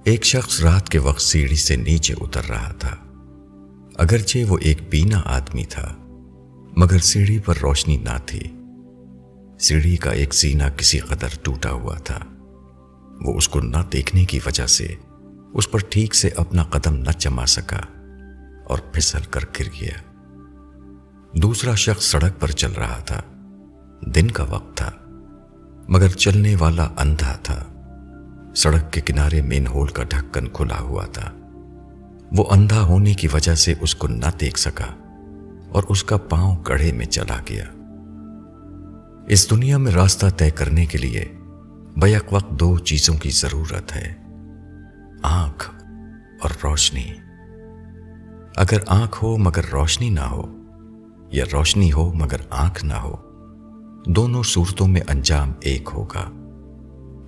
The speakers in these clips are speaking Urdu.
ایک شخص رات کے وقت سیڑھی سے نیچے اتر رہا تھا۔ اگرچہ وہ ایک بینا آدمی تھا، مگر سیڑھی پر روشنی نہ تھی۔ سیڑھی کا ایک زینہ کسی قدر ٹوٹا ہوا تھا۔ وہ اس کو نہ دیکھنے کی وجہ سے اس پر ٹھیک سے اپنا قدم نہ جما سکا اور پھسل کر گر گیا۔ دوسرا شخص سڑک پر چل رہا تھا۔ دن کا وقت تھا، مگر چلنے والا اندھا تھا۔ سڑک کے کنارے مین ہول کا ڈھکن کھلا ہوا تھا۔ وہ اندھا ہونے کی وجہ سے اس کو نہ دیکھ سکا اور اس کا پاؤں گڑھے میں چلا گیا۔ اس دنیا میں راستہ طے کرنے کے لیے بیک وقت دو چیزوں کی ضرورت ہے، آنکھ اور روشنی۔ اگر آنکھ ہو مگر روشنی نہ ہو، یا روشنی ہو مگر آنکھ نہ ہو، دونوں صورتوں میں انجام ایک ہوگا۔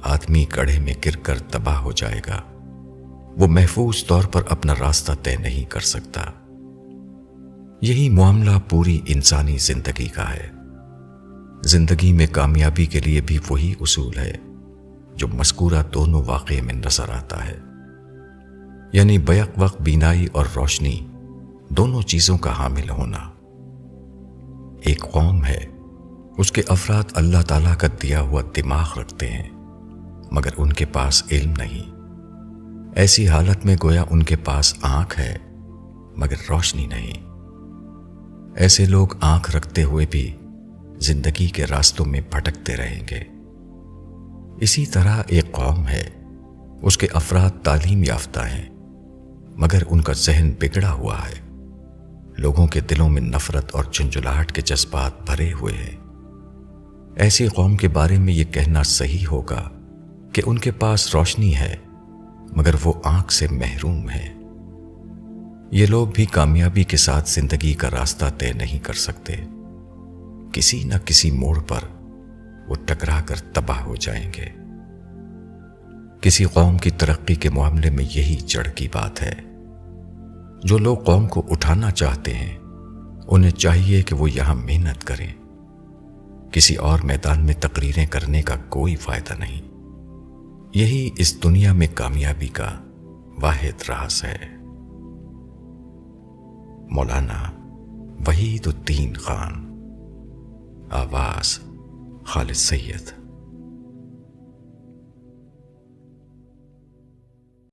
آدمی گڑھے میں گر کر تباہ ہو جائے گا۔ وہ محفوظ طور پر اپنا راستہ طے نہیں کر سکتا۔ یہی معاملہ پوری انسانی زندگی کا ہے۔ زندگی میں کامیابی کے لیے بھی وہی اصول ہے جو مذکورہ دونوں واقعے میں نظر آتا ہے، یعنی بیک وقت بینائی اور روشنی دونوں چیزوں کا حامل ہونا۔ ایک قوم ہے، اس کے افراد اللہ تعالیٰ کا دیا ہوا دماغ رکھتے ہیں، مگر ان کے پاس علم نہیں۔ ایسی حالت میں گویا ان کے پاس آنکھ ہے مگر روشنی نہیں۔ ایسے لوگ آنکھ رکھتے ہوئے بھی زندگی کے راستوں میں بھٹکتے رہیں گے۔ اسی طرح ایک قوم ہے، اس کے افراد تعلیم یافتہ ہیں، مگر ان کا ذہن بگڑا ہوا ہے۔ لوگوں کے دلوں میں نفرت اور جھنجھلاہٹ کے جذبات بھرے ہوئے ہیں۔ ایسی قوم کے بارے میں یہ کہنا صحیح ہوگا کہ ان کے پاس روشنی ہے مگر وہ آنکھ سے محروم ہے۔ یہ لوگ بھی کامیابی کے ساتھ زندگی کا راستہ طے نہیں کر سکتے۔ کسی نہ کسی موڑ پر وہ ٹکرا کر تباہ ہو جائیں گے۔ کسی قوم کی ترقی کے معاملے میں یہی جڑ کی بات ہے۔ جو لوگ قوم کو اٹھانا چاہتے ہیں، انہیں چاہیے کہ وہ یہاں محنت کریں۔ کسی اور میدان میں تقریریں کرنے کا کوئی فائدہ نہیں۔ یہی اس دنیا میں کامیابی کا واحد راز ہے۔ مولانا وحید الدین خان، آواز خالد سید۔